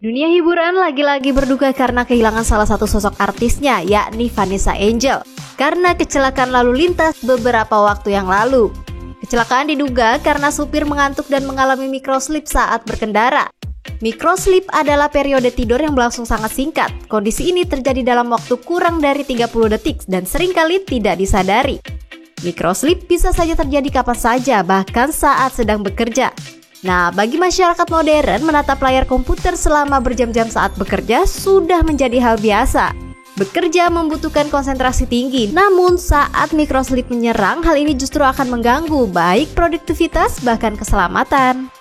Dunia hiburan lagi-lagi berduka karena kehilangan salah satu sosok artisnya, yakni Vanessa Angel, karena kecelakaan lalu lintas beberapa waktu yang lalu. Kecelakaan diduga karena supir mengantuk dan mengalami microslip saat berkendara. Microslip adalah periode tidur yang berlangsung sangat singkat. Kondisi ini terjadi dalam waktu kurang dari 30 detik dan seringkali tidak disadari. Microslip bisa saja terjadi kapan saja, bahkan saat sedang bekerja. Nah, bagi masyarakat modern, menatap layar komputer selama berjam-jam saat bekerja sudah menjadi hal biasa. Bekerja membutuhkan konsentrasi tinggi, namun saat microslip menyerang, hal ini justru akan mengganggu baik produktivitas bahkan keselamatan.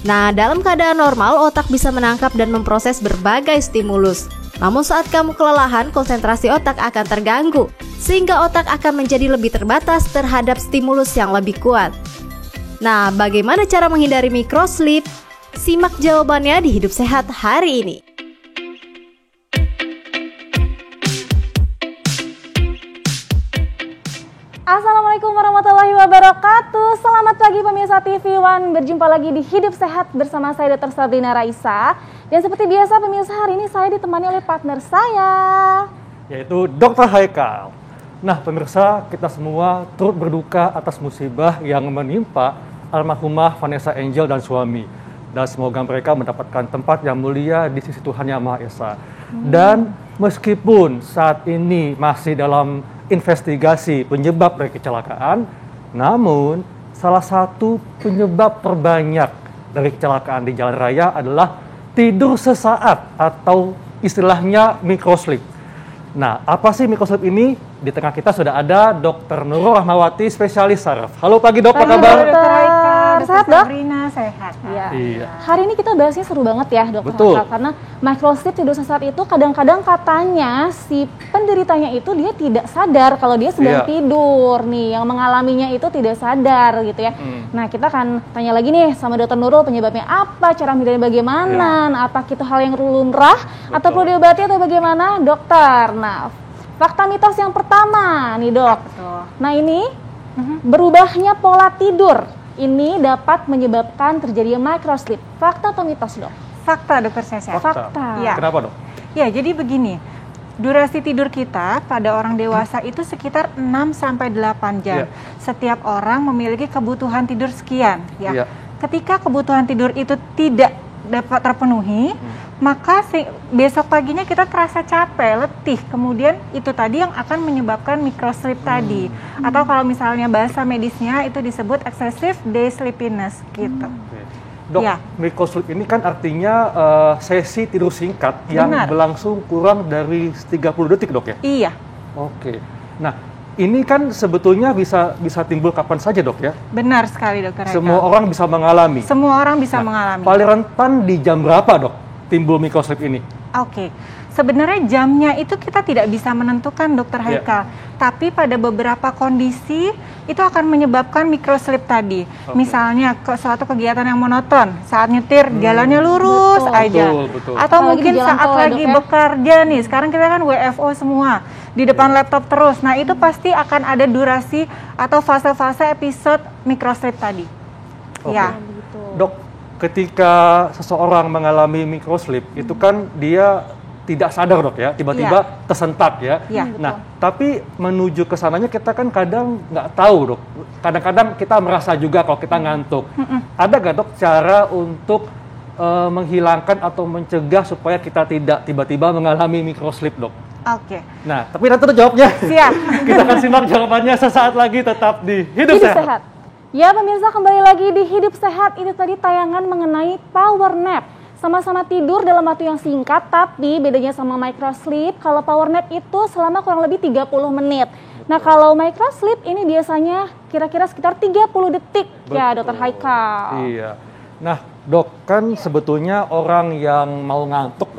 Nah, dalam keadaan normal, otak bisa menangkap dan memproses berbagai stimulus. Namun saat kamu kelelahan, konsentrasi otak akan terganggu, sehingga otak akan menjadi lebih terbatas terhadap stimulus yang lebih kuat. Nah, bagaimana cara menghindari microslip? Simak jawabannya di Hidup Sehat hari ini. Assalamualaikum warahmatullahi wabarakatuh. Selamat pagi pemirsa TV One. Berjumpa lagi di Hidup Sehat bersama saya Dr. Sabrina Raisa. Dan seperti biasa pemirsa, hari ini saya ditemani oleh partner saya, yaitu Dr. Haikal. Nah pemirsa, kita semua turut berduka atas musibah yang menimpa almarhumah Vanessa Angel dan suami. Dan semoga mereka mendapatkan tempat yang mulia di sisi Tuhan Yang Maha Esa. Dan meskipun saat ini masih dalam investigasi penyebab dari kecelakaan, namun salah satu penyebab terbanyak dari kecelakaan di jalan raya adalah tidur sesaat atau istilahnya microslip. Nah, apa sih microslip ini? Di tengah kita sudah ada Dr. Nurul Rahmawati, spesialis saraf. Halo pagi dok, apa kabar? Sehat dok? Sabrina sehat. Ya. Iya. Hari ini kita bahasnya seru banget ya dokter. Betul. Haikal, karena microslip tidur sesaat itu kadang-kadang katanya si penderitanya itu dia tidak sadar kalau dia sedang tidur nih, yang mengalaminya itu tidak sadar gitu ya. Nah kita akan tanya lagi nih sama dokter Nurul, penyebabnya apa, cara menghindari bagaimana, apa itu hal yang lumrah atau perlu diobati atau bagaimana dokter. Nah fakta mitos yang pertama nih dok. Betul. Nah ini berubahnya pola tidur ini dapat menyebabkan terjadinya microslip. Fakta atau mitos dok? Fakta dokter Sesa. Fakta. Ya. Kenapa dok? Ya, jadi begini. Durasi tidur kita pada orang dewasa itu sekitar 6-8 jam. Setiap orang memiliki kebutuhan tidur sekian. Ya. Ketika kebutuhan tidur itu tidak dapat terpenuhi, maka besok paginya kita terasa capek, letih. Kemudian itu tadi yang akan menyebabkan microslip tadi. Atau kalau misalnya bahasa medisnya itu disebut excessive day sleepiness gitu. Dok, microslip ini kan artinya sesi tidur singkat yang berlangsung kurang dari 30 detik dok ya? Iya. Oke. Nah, ini kan sebetulnya bisa timbul kapan saja dok ya? Benar sekali dokter Haikal. Semua orang bisa mengalami. Semua orang bisa mengalami. Paling rentan di jam berapa dok timbul microslip ini? Oke. Sebenarnya jamnya itu kita tidak bisa menentukan dokter Haikal. Tapi pada beberapa kondisi itu akan menyebabkan microslip tadi. Misalnya suatu kegiatan yang monoton, saat nyetir jalannya lurus aja. Betul. Atau mungkin saat lagi bekerja nih, sekarang kita kan WFO semua, di depan laptop terus. Nah itu pasti akan ada durasi atau fase-fase episode microslip tadi. Ya. Dok, ketika seseorang mengalami microslip, itu kan dia tidak sadar dok ya, tiba-tiba tersentak ya. Nah, tapi menuju ke sananya kita kan kadang nggak tahu dok. Kadang-kadang kita merasa juga kalau kita ngantuk. Ada nggak dok cara untuk menghilangkan atau mencegah supaya kita tidak tiba-tiba mengalami microslip dok? Oke. Nah, tapi nanti tuh jawabnya. Siap. Kita akan simak jawabannya sesaat lagi, tetap di Hidup Sehat. Ya pemirsa, kembali lagi di Hidup Sehat. Ini tadi tayangan mengenai power nap. Sama-sama tidur dalam waktu yang singkat, tapi bedanya sama microslip, kalau power nap itu selama kurang lebih 30 menit. Nah kalau microslip ini biasanya kira-kira sekitar 30 detik. Ya dokter Haikal. Iya. Nah dok, kan sebetulnya orang yang mau ngantuk,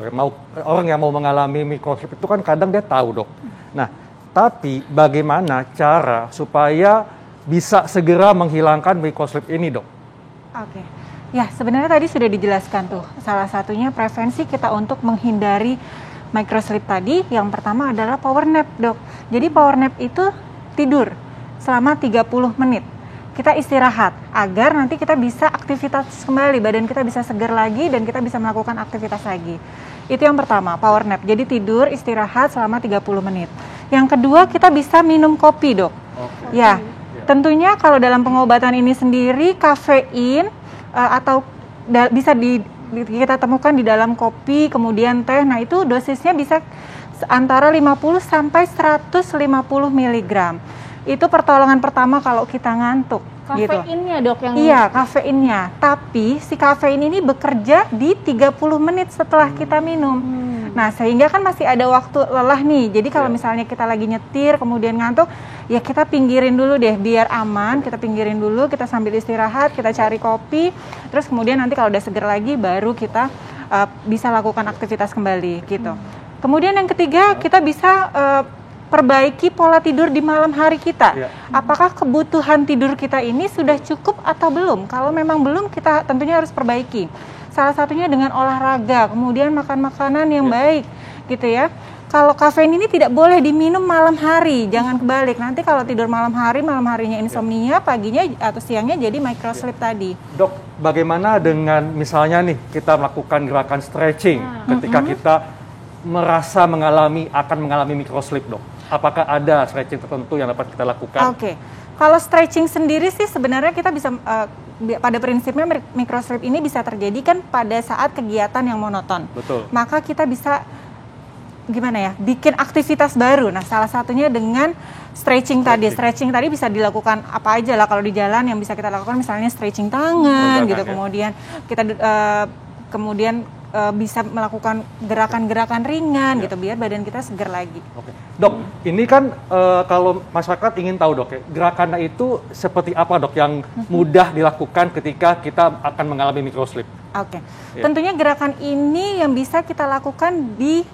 orang yang mau mengalami microslip itu kan kadang dia tahu dok. Nah tapi bagaimana cara supaya bisa segera menghilangkan microslip ini dok? Oke. Ya, sebenarnya tadi sudah dijelaskan tuh. Salah satunya prevensi kita untuk menghindari microslip tadi. Yang pertama adalah power nap, dok. Jadi power nap itu tidur selama 30 menit. kita istirahat agar nanti kita bisa aktivitas kembali, badan kita bisa segar lagi dan kita bisa melakukan aktivitas lagi. Itu yang pertama, power nap. Jadi tidur istirahat selama 30 menit. Yang kedua, kita bisa minum kopi, Dok. Ya, tentunya kalau dalam pengobatan ini sendiri kafein atau bisa kita temukan di dalam kopi, kemudian teh. Nah, itu dosisnya bisa antara 50 sampai 150 mg. Itu pertolongan pertama kalau kita ngantuk. Kafeinnya, Dok, yang... Iya, kafeinnya. Tapi si kafein ini bekerja di 30 menit setelah kita minum. Nah, sehingga kan masih ada waktu lelah nih. Jadi kalau misalnya kita lagi nyetir, kemudian ngantuk, ya kita pinggirin dulu deh, biar aman. Kita pinggirin dulu, kita sambil istirahat, kita cari kopi. Terus kemudian nanti kalau udah seger lagi, baru kita bisa lakukan aktivitas kembali, gitu. Kemudian yang ketiga, kita bisa... perbaiki pola tidur di malam hari kita. Apakah kebutuhan tidur kita ini sudah cukup atau belum? Kalau memang belum, kita tentunya harus perbaiki. Salah satunya dengan olahraga, kemudian makan makanan yang baik, gitu ya. Kalau kafein ini tidak boleh diminum malam hari, jangan kebalik. Nanti kalau tidur malam harinya insomnia, paginya atau siangnya jadi microsleep tadi. Dok, bagaimana dengan misalnya nih kita melakukan gerakan stretching ketika kita merasa akan mengalami microsleep, Dok? Apakah ada stretching tertentu yang dapat kita lakukan? Oke. Kalau stretching sendiri sih sebenarnya kita bisa pada prinsipnya microsleep ini bisa terjadi kan pada saat kegiatan yang monoton. Betul. Maka kita bisa bikin aktivitas baru. Nah, salah satunya dengan stretching tadi. Stretching tadi bisa dilakukan apa aja lah kalau di jalan yang bisa kita lakukan, misalnya stretching tangan gitu. Kemudian kita bisa melakukan gerakan-gerakan ringan gitu biar badan kita segar lagi. Oke. Dok, ini kan kalau masyarakat ingin tahu, Dok, gerakannya itu seperti apa, Dok, yang mudah dilakukan ketika kita akan mengalami microsleep? Oke. Tentunya gerakan ini yang bisa kita lakukan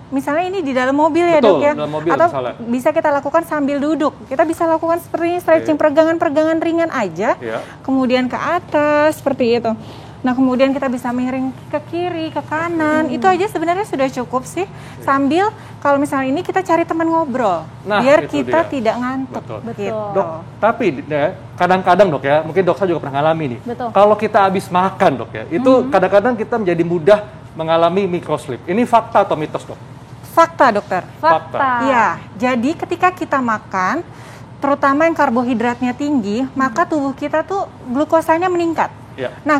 misalnya ini di dalam mobil ya, Dok ya. Dalam mobil, atau misalnya bisa kita lakukan sambil duduk. Kita bisa lakukan seperti ini, stretching, peregangan-peregangan ringan aja. Kemudian ke atas seperti itu. Nah, kemudian kita bisa miring ke kiri, ke kanan. Itu aja sebenarnya sudah cukup sih. Sambil kalau misalnya ini kita cari teman ngobrol. Biar kita tidak ngantuk. Betul. Dok, tapi kadang-kadang, Dok ya, mungkin Dok saya juga pernah ngalami nih. Kalau kita habis makan, Dok ya, itu kadang-kadang kita menjadi mudah mengalami microsleep. Ini fakta atau mitos, Dok? Fakta, Dokter. Fakta. Iya, jadi ketika kita makan, terutama yang karbohidratnya tinggi, maka tubuh kita tuh glukosanya meningkat. Nah,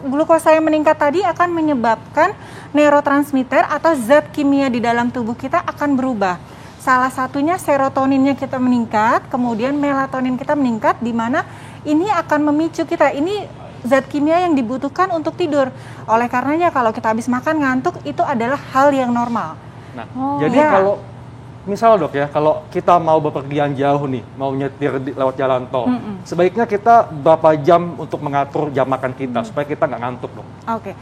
glukosa yang meningkat tadi akan menyebabkan neurotransmitter atau zat kimia di dalam tubuh kita akan berubah. Salah satunya serotoninnya kita meningkat, kemudian melatonin kita meningkat, di mana ini akan memicu kita. Ini zat kimia yang dibutuhkan untuk tidur. Oleh karenanya kalau kita habis makan ngantuk, itu adalah hal yang normal. Nah, jadi kalau misal, Dok ya, kalau kita mau bepergian jauh nih, mau nyetir lewat jalan tol, sebaiknya kita berapa jam untuk mengatur jam makan kita supaya kita nggak ngantuk, Dok? Oke.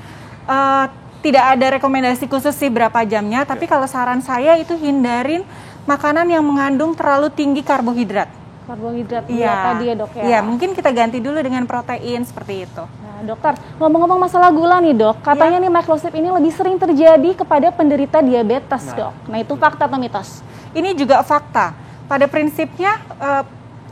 Tidak ada rekomendasi khusus sih berapa jamnya, tapi kalau saran saya itu hindarin makanan yang mengandung terlalu tinggi karbohidrat. Karbohidrat tadi ya, Dok ya? Iya, mungkin kita ganti dulu dengan protein seperti itu. Dokter, ngomong-ngomong masalah gula nih, Dok, katanya nih microsleep ini lebih sering terjadi kepada penderita diabetes, Dok. Nah, itu fakta atau mitos? Ini juga fakta. Pada prinsipnya,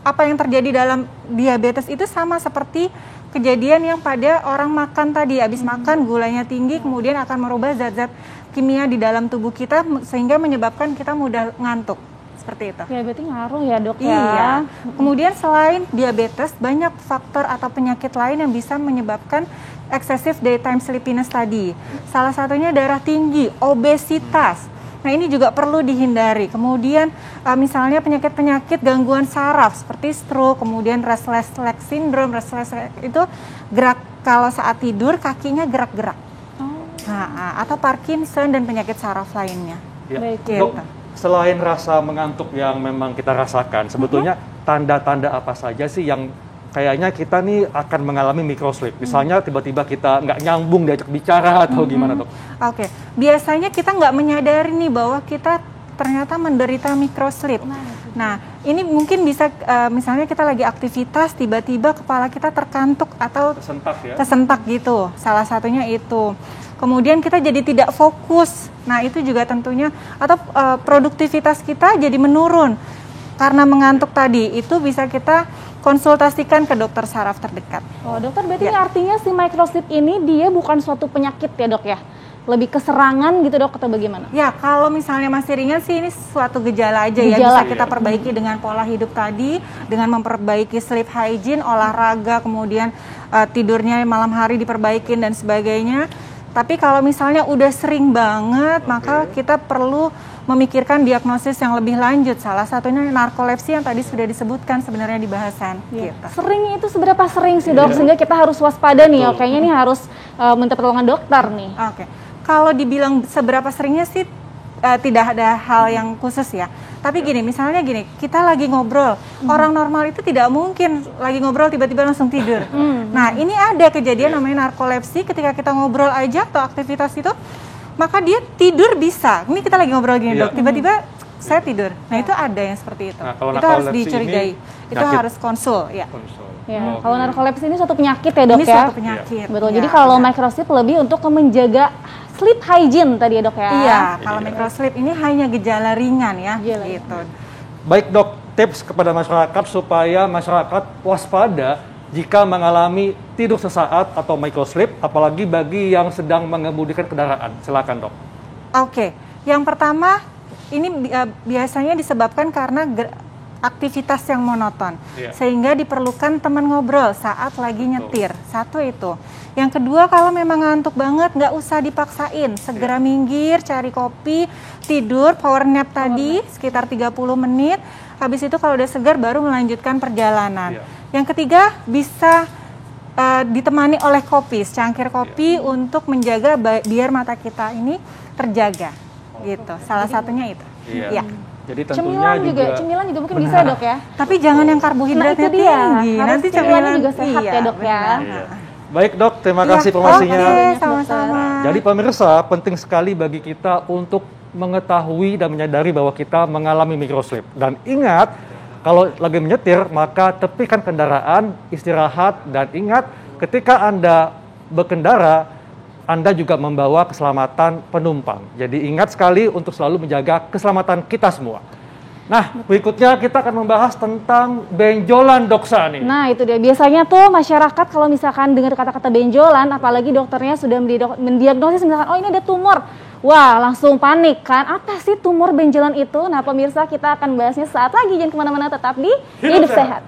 apa yang terjadi dalam diabetes itu sama seperti kejadian yang pada orang makan tadi. Habis makan gulanya tinggi, kemudian akan merubah zat-zat kimia di dalam tubuh kita sehingga menyebabkan kita mudah ngantuk. Seperti itu. Ya, berarti ngaruh ya, Dok ya. Iya. Kemudian selain diabetes, banyak faktor atau penyakit lain yang bisa menyebabkan excessive daytime sleepiness tadi. Salah satunya darah tinggi, obesitas. Nah, ini juga perlu dihindari. Kemudian misalnya penyakit-penyakit gangguan saraf seperti stroke, kemudian restless leg syndrome. Restless leg itu kalau saat tidur kakinya gerak-gerak. Atau Parkinson dan penyakit saraf lainnya. Baik, Dok, selain rasa mengantuk yang memang kita rasakan, sebetulnya tanda-tanda apa saja sih yang kayaknya kita nih akan mengalami microsleep? Misalnya tiba-tiba kita nggak nyambung diajak bicara atau gimana, Dok? Oke, biasanya kita nggak menyadari nih bahwa kita ternyata menderita microsleep. Nah, ini mungkin bisa misalnya kita lagi aktivitas, tiba-tiba kepala kita terkantuk atau tersentak gitu. Salah satunya itu. Kemudian kita jadi tidak fokus. Nah, itu juga tentunya, atau produktivitas kita jadi menurun. Karena mengantuk tadi, itu bisa kita konsultasikan ke dokter saraf terdekat. Oh dokter, berarti ini artinya si microslip ini dia bukan suatu penyakit ya dok ya? Lebih ke serangan gitu dok atau bagaimana? Ya kalau misalnya masih ringan sih ini suatu gejala aja ya, bisa kita perbaiki dengan pola hidup tadi, dengan memperbaiki sleep hygiene, olahraga, kemudian tidurnya malam hari diperbaikin dan sebagainya. Tapi kalau misalnya udah sering banget, maka kita perlu memikirkan diagnosis yang lebih lanjut. Salah satunya narkolepsi yang tadi sudah disebutkan sebenarnya di bahasan. Gitu. Sering itu seberapa sering sih dok? Sehingga kita harus waspada nih, kayaknya ini harus minta pertolongan dokter nih. Oke. Kalau dibilang seberapa seringnya sih tidak ada hal yang khusus ya. Tapi gini, misalnya gini, kita lagi ngobrol, orang normal itu tidak mungkin lagi ngobrol tiba-tiba langsung tidur. Nah ini ada kejadian namanya narkolepsi, ketika kita ngobrol aja atau aktivitas itu, maka dia tidur bisa. Ini kita lagi ngobrol gini dok, tiba-tiba saya tidur. Nah itu ada yang seperti itu. Nah, kalau itu harus dicurigai. Itu harus konsul ya. Ya, kalau narkolepsi ini suatu penyakit ya dok ini ya? suatu penyakit. Betul, Ya, jadi kalau microslip lebih untuk menjaga sleep hygiene tadi ya dok ya? Iya, kalau microslip ini hanya gejala ringan ya. Gitu. Baik dok, tips kepada masyarakat supaya masyarakat waspada jika mengalami tidur sesaat atau microslip, apalagi bagi yang sedang mengemudikan kendaraan. Silakan dok. Oke, yang pertama ini biasanya disebabkan karena aktivitas yang monoton, sehingga diperlukan teman ngobrol saat lagi nyetir. Satu itu. Yang kedua, kalau memang ngantuk banget, nggak usah dipaksain, segera minggir, cari kopi, tidur, power nap tadi sekitar 30 menit. Habis itu kalau udah segar baru melanjutkan perjalanan. Yang ketiga, bisa ditemani oleh kopi, secangkir kopi untuk menjaga biar mata kita ini terjaga. Gitu. Salah satunya itu. Ya. Jadi tentunya cemilan juga mungkin bisa dok ya. Tapi jangan yang karbohidratnya tinggi. Nanti cemilan juga sehat ya dok ya. Baik dok, terima kasih informasinya. Oke, sama-sama. Jadi pemirsa, penting sekali bagi kita untuk mengetahui dan menyadari bahwa kita mengalami microslip. Dan ingat, kalau lagi menyetir, maka tepikan kendaraan, istirahat, dan ingat ketika Anda berkendara, Anda juga membawa keselamatan penumpang. Jadi ingat sekali untuk selalu menjaga keselamatan kita semua. Nah, berikutnya kita akan membahas tentang benjolan doksa nih. Nah, itu dia. Biasanya tuh masyarakat kalau misalkan dengar kata-kata benjolan, apalagi dokternya sudah mendiagnosis misalkan, oh ini ada tumor. Wah, langsung panik kan. Apa sih tumor benjolan itu? Nah, pemirsa kita akan bahasnya saat lagi. Jangan kemana-mana, tetap di Hidup Sehat.